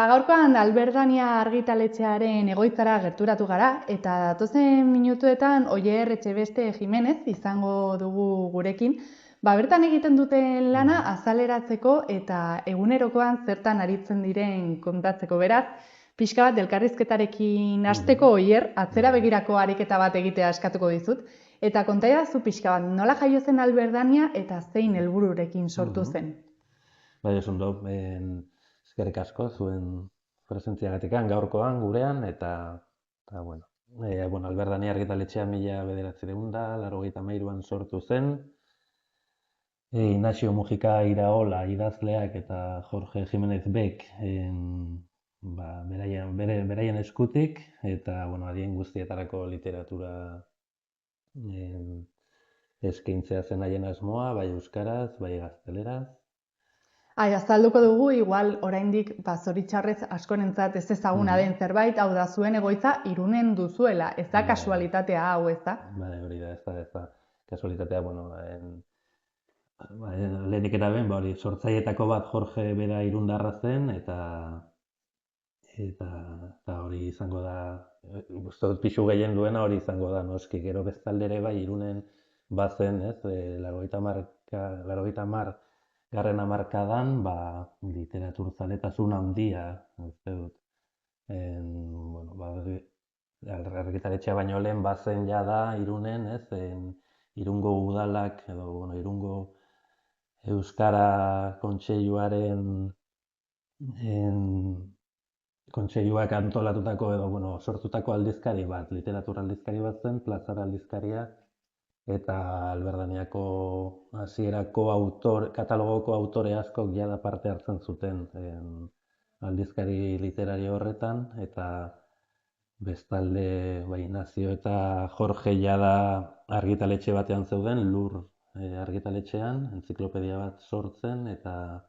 Gaurkoan Albertania argitaletxearen egoitzara gerturatu gara eta datozen minutuetan Oier Etxebeste Jimenez izango dugu gurekin. Bertan egiten duten lana azaleratzeko eta egunerokoan zertan aritzen diren kontatzeko. Beraz, pixka bat elkarrizketarekin hasteko Oier, atzera begirako ariketa bat egitea eskatuko dizut. Eta kontaidazu pixka bat, nola jaio zen Albertania eta zein helbururekin sortu zen? Bai, oso ondo, eskerrik asko zuen presentziagatikan gaurkoan gurean eta Albertania argitaletxea 1983an sortu zen. Ignacio Mujika Iraola idazleak eta Jorge Jimenez Beck beraien eskutik eta adien guztietarako literatura eskaintzea zen haien asmoa, bai euskaraz, bai gazteleraz. Azalduko dugu, igual oraindik zoritxarrez askorentzat ez ezaguna den zerbait, hau da zuen egoitza Irunen duzuela, ez da kasualitatea hau, ez da? Bai, hori da, ez da kasualitatea, lehenik eta ben, sortzaileetako bat Jorge bera irundarra zen, eta hori izango da, uste dut pixu gehien duena hori izango da, noski, gero bestaldere bai Irunen bazen, ez, 80. hamarkadan, literaturzaletasun handia, uste dut. Argitaletxea baino lehen bazen jada Irunen, ez, Irungo udalak, edo, Irungo Euskara kontseiluak antolatutako edo, sortutako aldizkari bat, literatura aldizkari bat zen, plazara aldizkaria, eta Albertaniako hasierako katalogoko autore askok jada parte hartzen zuten aldizkari literario horretan, eta bestalde Ignacio eta Jorge jada argitaletxe batean zeuden, Lur argitaletxean, entziklopedia bat sortzen, eta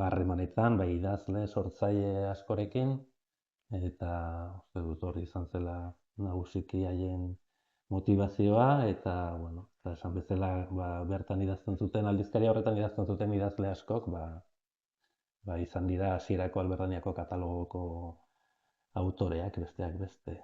harremanetan, idazle, sortzaile askorekin, eta uste dut hori izan zela nagusiki haien motivazioa, eta esan bezala bertan idazten zuten, aldizkaria horretan idazten zuten idazle askok, izan dira hasierako Albertaniako katalogoko autoreak, besteak beste.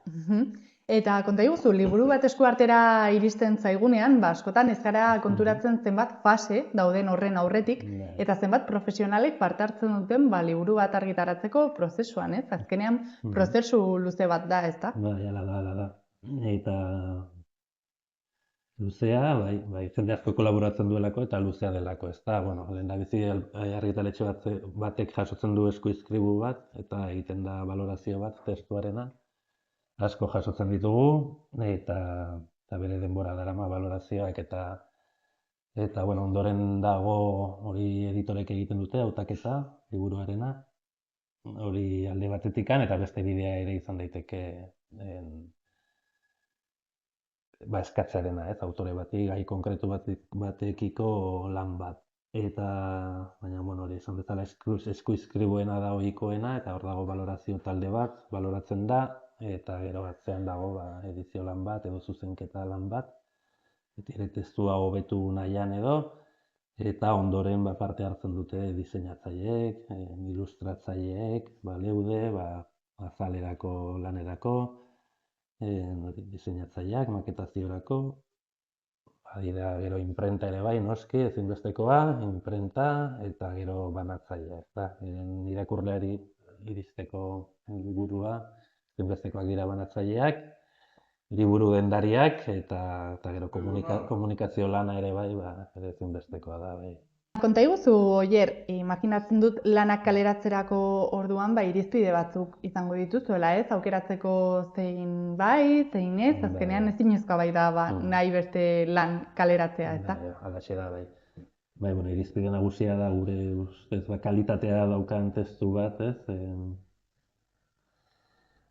Eta konta iguzu, liburu bat eskuartera iristen zaigunean, askotan ez gara konturatzen zenbat fase dauden horren aurretik, eta zenbat profesionalek parte hartzen duten liburu bat argitaratzeko prozesuan, ez? Azkenean prozesu luze bat da, ez da? Bai, ala da. Eta luzea, jende asko kolaboratzen duelako eta luzea delako, ez da? Lehendabizi argitaletxe batek jasotzen du eskuizkribu bat eta egiten da balorazio bat testuarena. Asko jasotzen ditugu eta bere denbora darama balorazioak eta ondoren dago hori editorek egiten dute, hautaketa, liburuarena, hori alde batetikan eta beste bidea ere izan daiteke eskatzearena, ez, autore bati, gai konkretu batekiko lan bat. Baina, hori izan bezala eskuizkribuena da ohikoena, eta hor dago balorazio talde bat, baloratzen da, eta gero atzean dago edizio lan bat, edo zuzenketa lan bat, eta ere testua hobetu nahian edo, eta ondoren parte hartzen dute diseinatzaileek, ilustratzaileek, leude, azalerako lanerako, diseinatzaileak, maketaziorako, gero imprenta ere bai, noski, ezinbestekoa, imprenta, eta gero banatzailea. Irakurleari iristeko liburua, ezinbestekoak dira banatzaileak, liburu dendariak, eta gero komunikazio lana ere bai, ere ezinbestekoa da, bai. Konta iguzu, Oier, imaginatzen dut lanak kaleratzerako orduan irizpide batzuk izango dituzuela, ez? Aukeratzeko zein bai, zein ez, azkenean ezinezkoa bai da nahi beste lan kaleratzea, ez da? Halaxe da, bai. Irizpide nagusia da gure ustez kalitatea daukan testu bat, ez?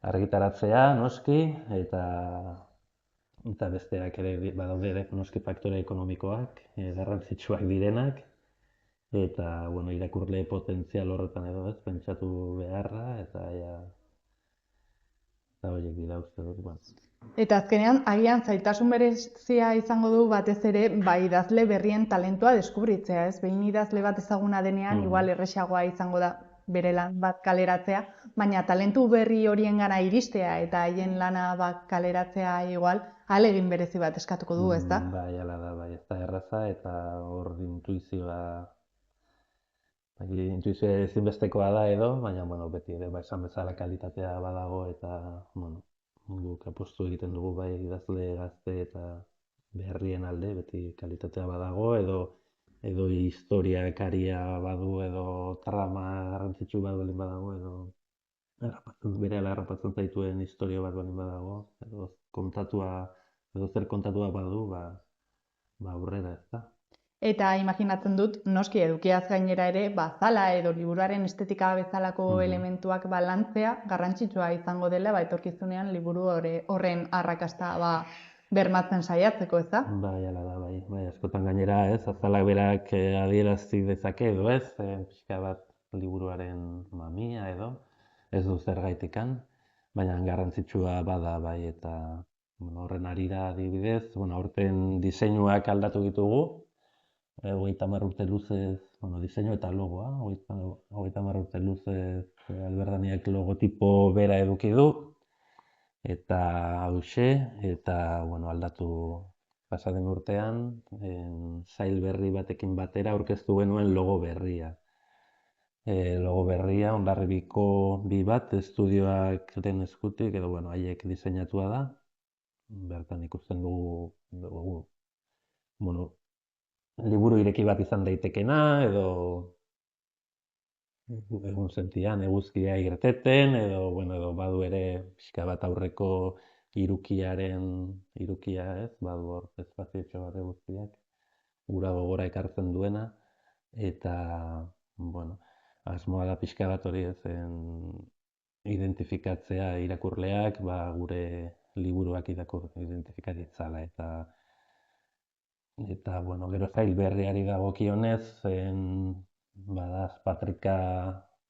Argitaratzea, noski, eta besteak ere badaude, noski faktore ekonomikoak, garrantzitsuak direnak, eta, irakurle potentzial horretan edo, ez, pentsatu beharra, eta Eta horiek dira uste dut, Eta azkenean, agian zailtasun berezia izango du batez ere, idazle berrien talentua deskubritzea, ez? Behin idazle bat ezaguna denean, igual erresagoa izango da bere lan bat kaleratzea, baina talentu berri horiengana iristea eta haien lana bat kaleratzea igual, ahalegin berezi bat eskatuko du, ez da? Bai, hala da, bai, ez da erraza, eta hor intuizioa ezinbestekoa da edo, baina, beti ere, esan bezala kalitatea badago, eta, guk apostu egiten dugu bai idazle gazte eta berrien alde, beti kalitatea badago, edo historiakaria badu, edo trama garrantzitsu bat baldin badago, edo berehala harrapatzen zaituen historia bat baldin badago, edo zer kontatua badu, aurrera, ez da. Eta imaginatzen dut, noski edukiaz gainera ere, zala edo liburuaren estetika bezalako elementuak lantzea garrantzitsua izango dela, etorkizunean liburu horren arrakasta bermatzen saiatzeko, ez da? Bai, hala da, bai, askotan gainera, ez, azalak berak adierazi dezake edo ez, pixka bat liburuaren mamia edo, ez du zergaitikan, baina garrantzitsua bada, bai, eta horren harira adibidez, aurten diseinuak aldatu ditugu, 30 urte luzez, diseinu eta logoa, 30 urte luzez Alberdaniak logotipo bera eduki du, eta hauxe, eta aldatu pasaden urtean, sail berri batekin batera aurkeztu genuen logo berria. Logo berria, Hondarribiko bi bat, estudioak den eskutik, edo haiek diseinatua da, bertan ikusten dugu, liburu ireki bat izan daitekena, edo egun sentian eguzkia irteten, edo badu ere pixka bat aurreko irukia ez, badu hor espaziotxo bat eguzkiak, gura gogora ekartzen duena, eta, asmoa da pixka bat hori ezen identifikatzea irakurleak, gure liburuak identifikatitzala, eta, gero zail berriari dagokionez, bada Patrika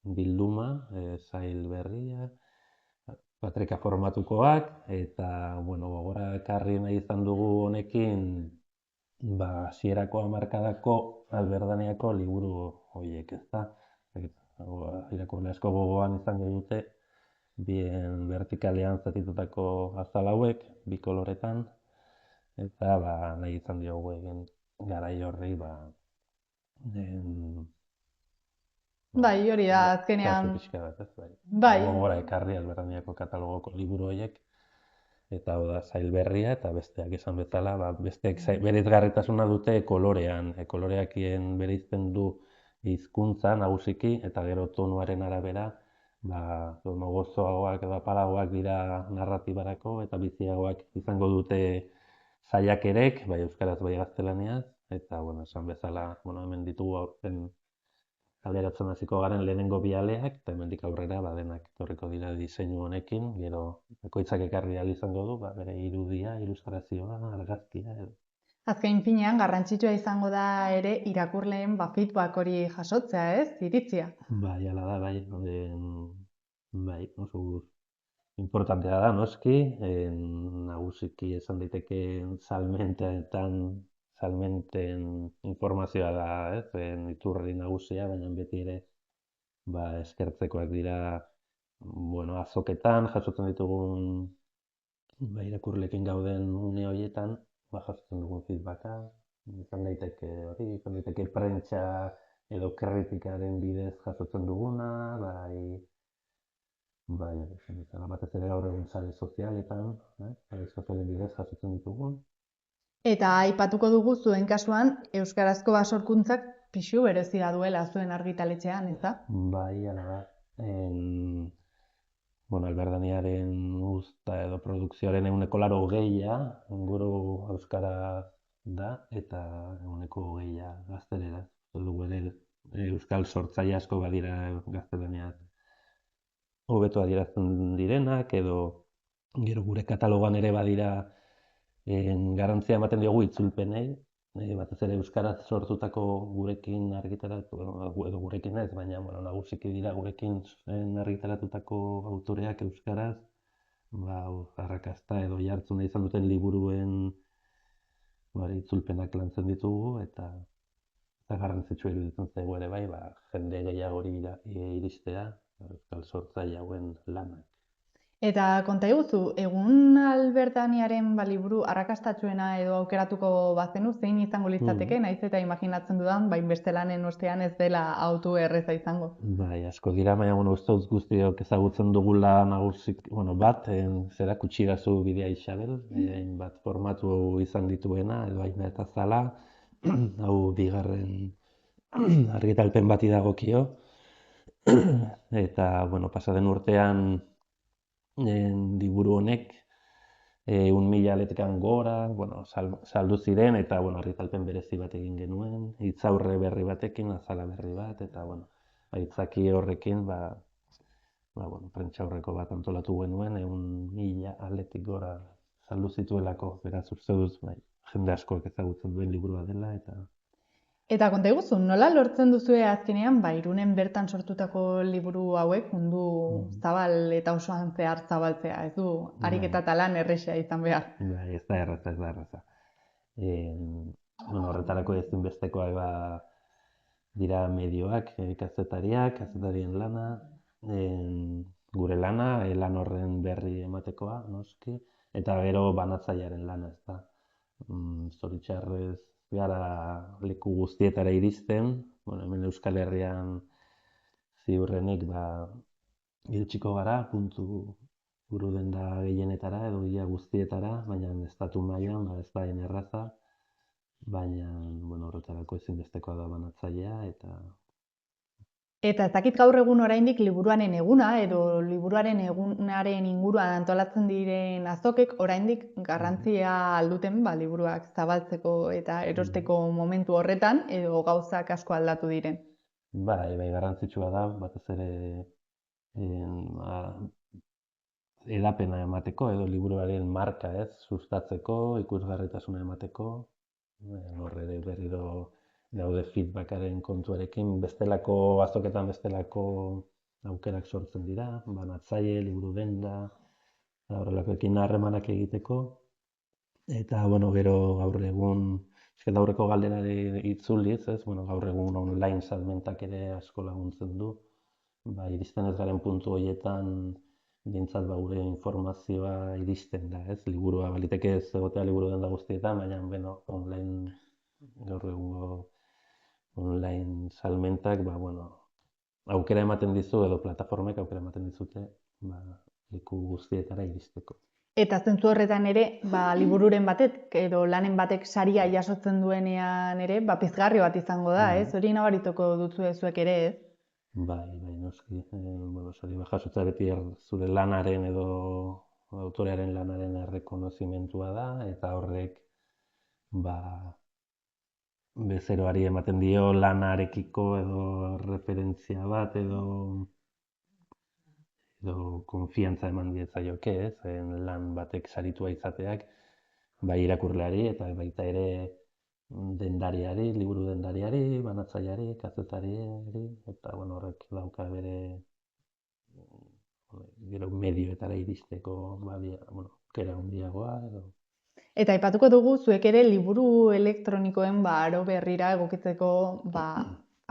bilduma, zail berria, Patrika formatukoak, eta, gogora ekarri nahi izan dugu honekin, hasierako hamarkadako Alberdaniako liburu horiek, ezta? Irakurle asko gogoan izango dute, bien vertikalean zatitutako azal hauek, bi koloretan, eta nahi izan diogu egin garai horri Hori da, azkenean. Kasu pixka bat, ez? Bai. Gogora ekarri Alberdaniako katalogoko liburu horiek, eta hau da zail berria, eta besteak esan bezala, besteak bereizgarritasuna dute kolorean. Koloreakien bereizten du hizkuntza nagusiki, eta gero tonuaren arabera, gozoagoak edo apalagoak dira narratibarako, eta biziagoak izango dute saiakerek, bai euskaraz bai gaztelaniaz, eta, esan bezala, hemen ditugu aurten kaleratzen hasiko garen lehenengo bi aleak, eta hemendik aurrera denak etorriko dira diseinu honekin, gero bakoitzak ekarri ahal izango du, bere irudia, ilustrazioa, argazkia edo. Azken finean, garrantzitsua izango da ere irakurleen feedback hori jasotzea, ez? Iritzia. Bai, hala da, bai. Bai, oso importantea da, noski, nagusiki esan daiteke salmenten informazioa da, ez? Iturri nagusia, baina beti ere eskertzekoak dira, azoketan jasotzen ditugun irakurleekin gauden une horietan, jasotzen dugun feedbacka, izan daiteke prentsa edo kritikaren bidez jasotzen duguna, batez ere gaur egun sare sozialetan, sare sozialen bidez jasotzen ditugun. Eta aipatuko dugu zuen kasuan, euskarazko sorkuntzak pixu berezia duela zuen argitaletxean, ez da? Bai, hala da. Alberdaniaren uzta edo produkzioaren 80% inguru euskara da, eta 20% gazteleraz. Dugu ere euskal sortzaile asko badira gaztelaniaz hobeto adierazten direnak, edo gero gure katalogan ere badira garrantzia ematen diogu itzulpenei, batez ere euskaraz sortutako gurekin argitaratu, edo gurekin ez, baina nagusiki dira gurekin argitaratutako autoreak euskaraz, arrakasta edo jartzuna izan duten liburuen itzulpenak lantzen ditugu, eta garrantzitsua iruditzen zaigu ere bai, jende gehiagori iristea, euskal sortzaile hauen lanak. Eta konta iguzu, egun Albertaniaren liburu arrakastatsuena edo aukeratuko bazenu, zein izango litzateke, naiz eta imaginatzen dudan, beste lanen ostean ez dela autu erreza izango. Bai, asko dira, baina uste dut guztiok ezagutzen dugula nagusik, bat, zera Kutsirazu Bidea Isabel, hainbat formatu izan dituena, edo hainbat azala, hau bigarren argitalpen bati dagokio, eta, pasaden urtean liburu honek 1.000 letrekan gora, saldu ziren, eta, argitalpen berezi bat egin genuen, hitzaurre berri batekin, azala berri bat, eta, aitzaki horrekin, prentsaurreko bat antolatu genuen, 1.000 aletik gora saldu zituelako, beraz uste dut, jende askoak ezagutzen duen liburua dela, Eta konta iguzu, nola lortzen duzue azkenean, Irunen bertan sortutako liburu hauek mundu zabal eta osoan zehar zabaltzea, ez du ariketa eta lan erresa izan behar? Ez da erraza. Horretarako ezinbestekoak dira medioak, kazetarien lana, gure lana, lan horren berri ematekoa, noski, eta gero banatzailearen lana, ez da. Zoritxarrez gara leku guztietara iristen, hemen Euskal Herrian ziurrenik iritsiko gara, puntu buru denda gehienetara edo ia guztietara, baina estatu mailan ez da erraza, baina horretarako ezinbestekoa da banatzailea Eta ez dakit gaur egun oraindik liburuaren eguna edo liburuaren egunaren inguruan antolatzen diren azokek oraindik garrantzia alduten liburuak zabaltzeko eta erosteko momentu horretan edo gauzak asko aldatu diren. Bai, garrantzitsua da, batez ere edapena emateko edo liburuaren marka sustatzeko, ikusgarritasuna emateko, horre berriro daude feedbackaren kontuarekin, bestelako azoketan bestelako aukerak sortzen dira, banatzaile, liburu denda, horrelakoekin harremanak egiteko, eta gero gaur egun, aurreko galderari itzuliz, gaur egun online salmentak ere asko laguntzen du, iristen ez garen puntu horietan, bintzat gure informazioa iristen da, liburua baliteke ez egotea liburu denda guztietan, baina online gaur egungo online salmentak, aukera ematen dizu edo plataformek aukera ematen dizute, leku guztietara iristeko. Eta zentzu horretan ere, libururen batek edo lanen batek saria jasotzen duenean ere, pizgarri bat izango da, ez? Hori nabarituko duzu zuek ere, ez? Bai, noski. Sari bat jasotza beti zure lanaren edo autorearen lanaren errekonozimentua da, eta horrek bezeroari ematen dio lanarekiko edo referentzia bat edo konfiantza eman diezaioke, lan batek saritua izateak, bai irakurleari eta baita ere dendariari, liburu dendariari, banatzaileari, kazetariari, eta horrek dauka bere gero medioetara iristeko aukera handiagoa edo. Eta aipatuko dugu zuek ere liburu elektronikoen aro berrira egokitzeko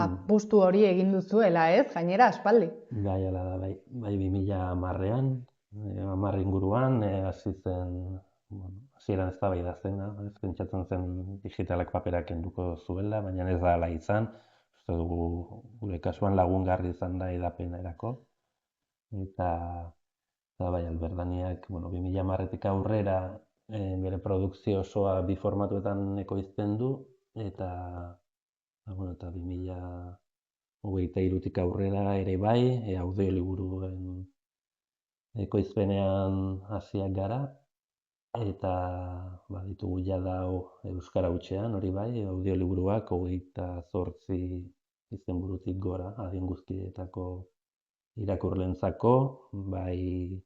apustu hori egin duzuela, ez? Gainera aspaldi. Bai, hala da, bai 2010an, 10 inguruan hasi zen, hasieran eztabaida zena, pentsatzen zen digitalak paperak kenduko zuela, baina ez da hala izan. Uste dugu gure kasuan lagungarri izan da edapenerako. Eta bai, Albertaniak 2010etik aurrera bere produkzio osoa bi formatuetan ekoizten du, eta 2023tik aurrera ere bai, audioliburuen ekoizpenean hasiak gara, eta ditugu jada euskara hutsean, hori bai, audioliburuak 28 izenburutik gora, adin guztietako irakurleentzako, bai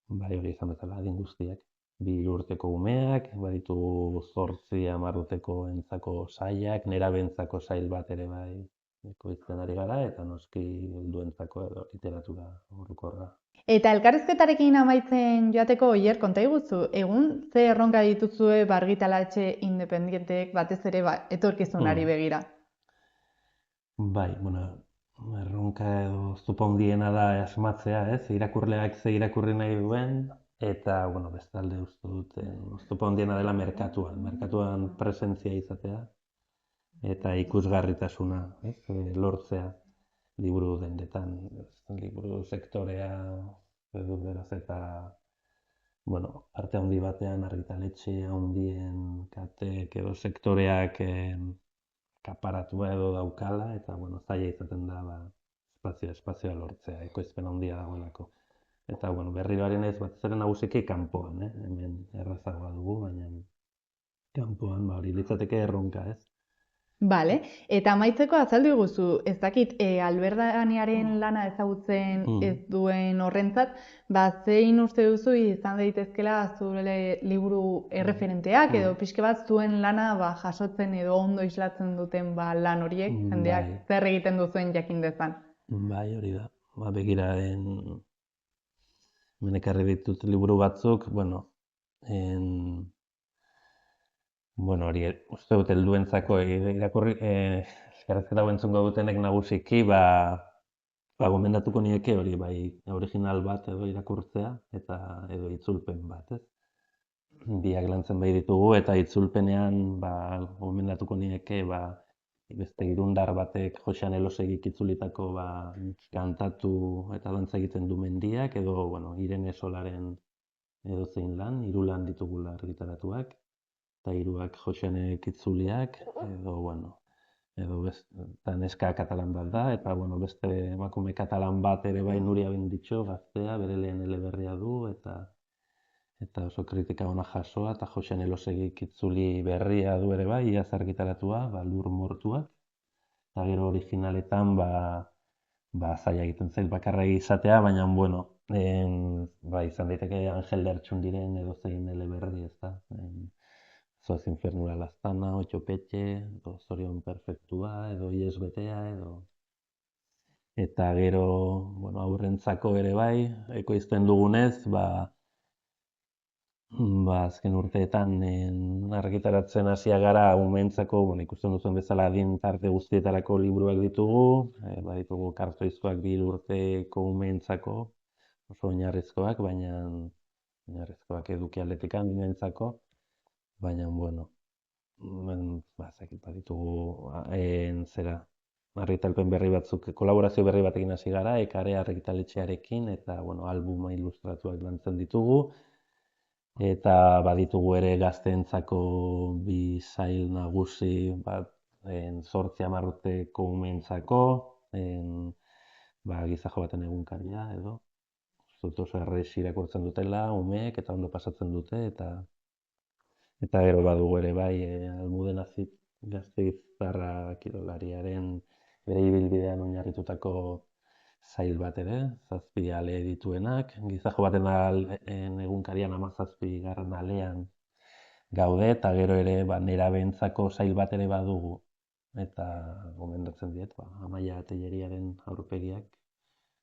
hori izan bezala, adin guztiak. 2 urteko umeak, baditugu 8-10 urteko entzako sailak, nerabeentzako sail bat ere bai ekoizten ari gara, eta noski helduentzako edo literatura orokorra. Eta elkarrizketarekin amaitzen joateko, Oier, konta iguzu, egun ze erronka dituzue argitaletxe independenteek batez ere etorkizunari begira? Bai, bueno, erronka edo oztopo handiena da asmatzea, ez? Irakurleak ze irakurri nahi duen, eta, bueno, bestalde uste dut, oztopo handiena dela merkatuan presentzia izatea, eta ikusgarritasuna, ez? Lortzea liburu dendetan, liburu sektorea, edo beraz, eta, bueno, parte handi batean argitaletxe handien kateek edo sektoreak kaparatua edo daukala, eta, bueno, zaila izaten da, espazioa lortzea, ekoizpen handia dagoelako. Eta, bueno, berriroaren ez batez ere nagusiki kanpoan, hemen errazagoa dugu, baina kanpoan, hori litzateke erronka, ez? Bale, eta amaitzeko azaldu iguzu, ez dakit, Albert Daniaren lana ezagutzen ez duen horrentzat, zein uste duzu izan daitezkela zure liburu erreferenteak, edo pixke bat zuen lana jasotzen edo ondo islatzen duten lan horiek, jendeak zer egiten duzuen jakin dezan. Bai, hori da. Begira, hemen ekarri ditut liburu batzuk, bueno, hori, uste dut helduentzako irakurri, elkarrizketa hau entzungo dutenek nagusiki, gomendatuko nieke hori, bai, original bat edo irakurtzea, eta edo itzulpen bat, ez? Biak lantzen bai ditugu, eta itzulpenean, gomendatuko nieke, beste irundar batek Joxean Elosegik itzulitako kantatu eta dantza egiten du mendiak, edo, bueno, Irene Solaren edozein lan, 3 lan ditugula argitaratuak, eta 3ak Joxeanek itzuliak, edo, bueno, eta neska katalan bat da, eta, bueno, beste emakume katalan bat ere bai Nuria Benditxo, gaztea, bere lehen eleberria du, eta oso kritika ona jasoa, eta Joxean Elosegik itzuli berria du ere bai, iaz argitaratua, Lur Mortuak, eta gero originaletan, zaila egiten zait bakarra izatea, baina, bueno, izan daiteke Angel Lertxundiren edozein eleberri, ez da. Zoaz infernura laztana, Otxopetxe, edo Zorion Perfektua, edo Ies Betea, edo... Eta gero, bueno, aurrentzako ere bai, ekoizten dugunez, azken urteetan argitaratzen hasia gara umeentzako, bueno, ikusten duzuen bezala adin tarte guztietarako liburuak ditugu, baditugu Kartoizkoak 2 urteko umeentzako, oso oinarrizkoak, baina oinarrizkoak eduki aldetikan umeentzako, baina, bueno, baditugu argitalpen berri batzuk, kolaborazio berri batekin hasi gara, Ekare argitaletxearekin, eta, bueno, albuma ilustratuak lantzen ditugu, eta baditugu ere gazteentzako 2 sail nagusi, 8-10 urteko umeentzako, gizajo baten egunkaria, edo, oso errez irakurtzen dutela, umeek, eta ondo pasatzen dute, eta gero badugu ere bai, Almudena Gasteiztarra kirolariaren bere ibilbidean oinarritutako sail bat ere, 7 ale dituenak. Gizajo baten egunkarian 17. alean gaude, eta gero ere nerabeentzako sail bat ere badugu. Eta gomendatzen diet, Amaia Telleriaren aurpegiak,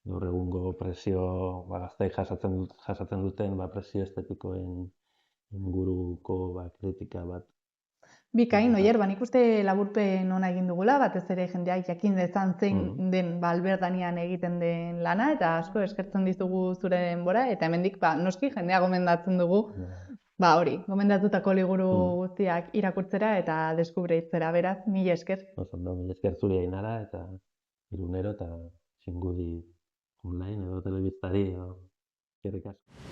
gaur egungo presio, gazteek jasatzen duten presio estetikoen inguruko kritika bat. Bikain, Oier, nik uste laburpen ona egin dugula, batez ere jendeak jakin dezan zein den Albert Danian egiten den lana, eta asko eskertzen dizugu zure denbora, eta hemendik noski jendea gomendatzen dugu, gomendatutako liburu guztiak irakurtzera eta deskubreitzera, beraz, mila esker. Mila esker zuri Ainara, eta Irunero, eta Txingudi online edo telebistari, eskerrik asko.